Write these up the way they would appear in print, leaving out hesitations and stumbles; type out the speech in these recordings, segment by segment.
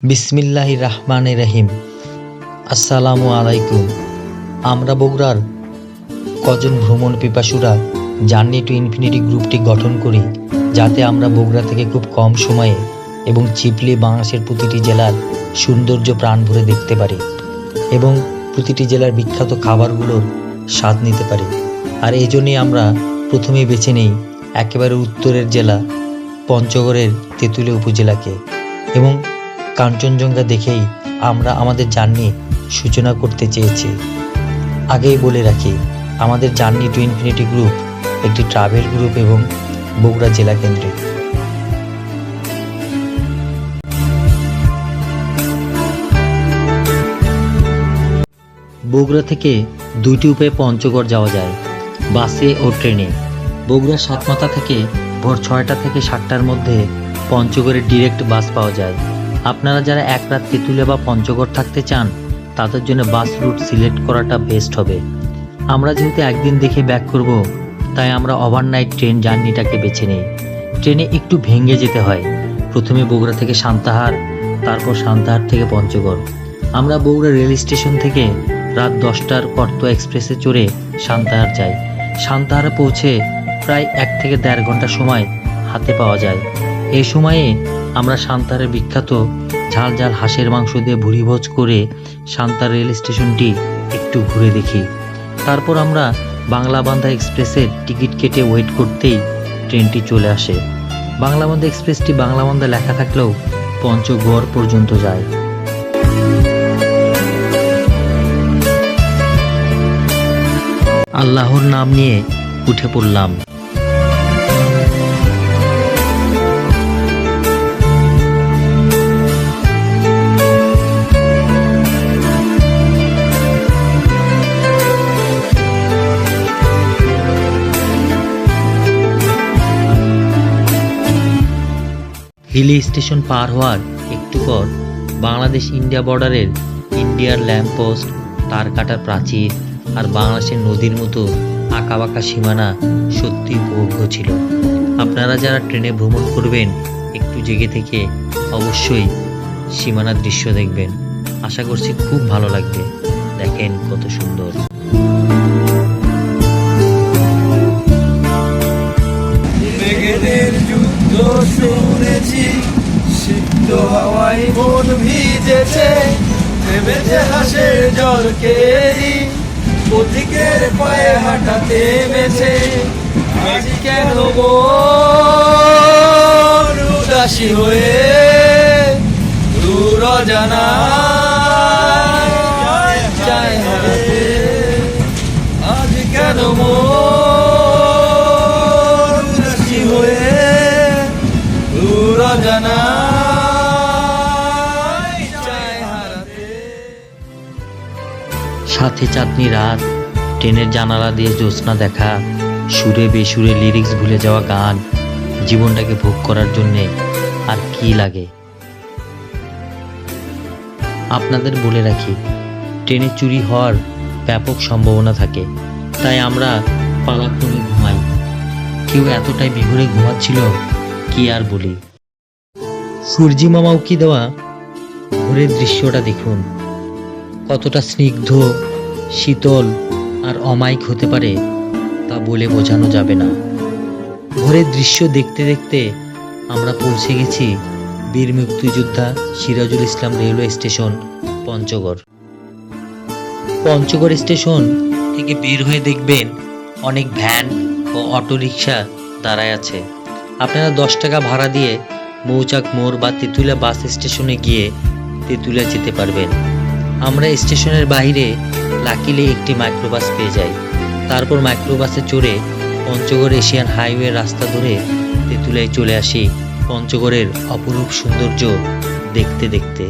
বিসমিল্লাহির রহমানির রহিম। আসসালামু আলাইকুম। আমরা বগুড়ার কজন ভ্রমণ পিপাসুরা জার্নি টু ইনফিনিটি গ্রুপটি গঠন করি, যাতে আমরা বগুড়া থেকে খুব কম সময়ে এবং চিপলি বাংলাদেশের প্রতিটি জেলার সৌন্দর্য প্রাণ ভরে দেখতে পারি এবং প্রতিটি জেলার বিখ্যাত খাবারগুলোর স্বাদ নিতে পারি। আর এই জন্যই আমরা প্রথমেই বেছে নেই একেবারে উত্তরের জেলা পঞ্চগড়ের তেঁতুলিয়া উপজেলাকে, এবং কাঞ্চনজঙ্ঘা দেখেই আমরা আমাদের জার্নি সূচনা করতে চেয়েছি। আগেই বলে রাখি, আমাদের জার্নি টু ইনফিনিটি গ্রুপ একটি ট্রাভেল গ্রুপ এবং বগুড়া জেলা কেন্দ্রিক। বগুড়া থেকে দুইটি উপায়ে পঞ্চগড় যাওয়া যায়, বাসে ও ট্রেনে। বগুড়া সাতমাথা থেকে ভোর 6টা থেকে 7টার মধ্যে পঞ্চগড়ের ডিরেক্ট বাস পাওয়া যায়। আপনারা যারা এক রাত তেঁতুলিয়া বা পঞ্চগড় থাকতে চান, তাদের জন্য বাস রুট সিলেক্ট করাটা বেস্ট হবে। আমরা যেহেতু একদিন দেখে ব্যাক করব, তাই আমরা ওভারনাইট ট্রেন জার্নিটাকে বেছে নিই। ট্রেনে একটু ভেঙে যেতে হয়, প্রথমে বগুড়া থেকে সান্তাহার, তারপর সান্তাহার থেকে পঞ্চগড়। আমরা বগুড়া রেল স্টেশন থেকে রাত 10টার করতোয়া এক্সপ্রেসে চড়ে সান্তাহার যাই। সান্তাহারে পৌঁছে প্রায় 1 থেকে 1.5 ঘন্টা সময় হাতে পাওয়া যায়। এই সময়ে আমরা সান্তাহারের বিখ্যাত ঝাল ঝাল হাঁসের মাংস দিয়ে ভুরিভোজ করে সান্তাহার রেল স্টেশনটি একটু ঘুরে দেখি। তারপর আমরা বাংলাবান্ধা এক্সপ্রেসের টিকিট কেটে ওয়েট করতেই ট্রেনটি চলে আসে। বাংলাবান্ধা এক্সপ্রেসটি বাংলাবান্ধা লেখা থাকলেও পঞ্চগড় পর্যন্ত যায়। আল্লাহর নাম নিয়ে উঠে পড়লাম। হিলি স্টেশন পার হওয়ার একটু পর বাংলাদেশ ইন্ডিয়া বর্ডারের ইন্ডিয়ার ল্যাম্পপোস্ট, তার কাটার প্রাচীর আর বাংলাদেশের নদীর মতো আঁকাবাঁকা সীমানা সত্যি উপভোগ্য ছিল। আপনারা যারা ট্রেনে ভ্রমণ করবেন, একটু জেগে থেকে অবশ্যই সীমানার দৃশ্য দেখবেন। আশা করছি খুব ভালো লাগবে। দেখেন কত সুন্দর। যুদ্ধ শুনেছি, সিদ্ধ হাওয়ায় মন ভিজেছে, নেমেছে হাসের জলকেরি, পথিকের পায়ে হাঁটা থেমেছে। আজ কেন মন উদাসী হয়ে দূর জানায় চায় হারাতে? আজ কেন মন উদাসী হয়ে দূর জানায় চায় হারাতে? সাথে চাঁদনি রাত, ট্রেনের জানালা দিয়ে জ্যোৎস্না দেখা, সুরে বেসুরে লিরিক্স ভুলে যাওয়া গান, জীবনটাকে ভোগ করার জন্যে আর কি লাগে। আপনাদের বলে রাখি, ট্রেনে চুরি হওয়ার ব্যাপক সম্ভাবনা থাকে, তাই আমরা পালাক্রমে ঘুমাই। কেউ এতটাই বিঘুরে ঘুমাচ্ছিল কি আর বলি। সূর্যি মামা উকি দেওয়া ভোরের দৃশ্যটা দেখুন, কতটা স্নিগ্ধ, শীতল আর অমায়িক হতে পারে তা বলে বোঝানো যাবে না। ভোরের দৃশ্য দেখতে দেখতে আমরা পৌঁছে গেছি বীর মুক্তিযোদ্ধা Sirajul Islam railway station, Panchagarh. Panchagarh station থেকে বের হয়ে দেখবেন অনেক ভ্যান ও অটোরিকশা দাঁড়ায় আছে। আপনারা 10 টাকা ভাড়া দিয়ে মৌচাক মোড় বা তেঁতুলিয়া বাস স্টেশনে গিয়ে তেঁতুলিয়া যেতে পারবেন। আমরা স্টেশনের বাইরে লাকিলে একটি মাইক্রোবাস পেয়ে যাই। তারপর মাইক্রোবাসে চড়ে পঞ্চগড় এশিয়ান হাইওয়ে রাস্তা ধরে তেঁতুলিয়ায় চলে আসি পঞ্চগড়ের অপরূপ সৌন্দর্য দেখতে দেখতে।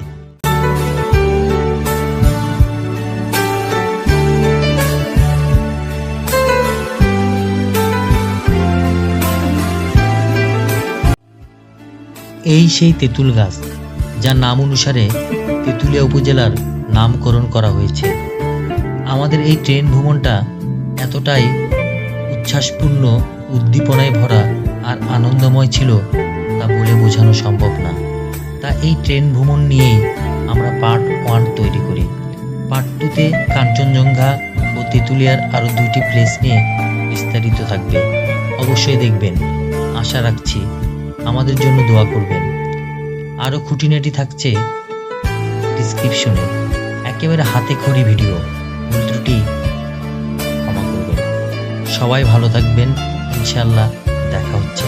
এই সেই তেঁতুল গাছ, যার নাম অনুসারে তেঁতুলিয়া উপজেলার নামকরণ করা হয়েছে। আমাদের এই ট্রেন ভ্রমণটা এতটাই উচ্ছ্বাসপূর্ণ, উদ্দীপনায় ভরা আর আনন্দময় ছিল তা বলে বোঝানো সম্ভব না। তা এই ট্রেন ভ্রমণ নিয়েই আমরা পার্ট 1 তৈরি করি। পার্ট 2তে কাঞ্চনজঙ্ঘা ও তেঁতুলিয়ার আরও 2টি প্লেস নিয়ে বিস্তারিত থাকবে। অবশ্যই দেখবেন। আশা রাখছি আমাদের জন্য দোয়া করবেন। আরও খুঁটিনাটি থাকছে ডিসক্রিপশনে, একেবারে হাতে খড়ি ভিডিও, ভুল ত্রুটি ক্ষমা করবেন। সবাই ভালো থাকবেন, ইনশাল্লাহ দেখা হচ্ছে।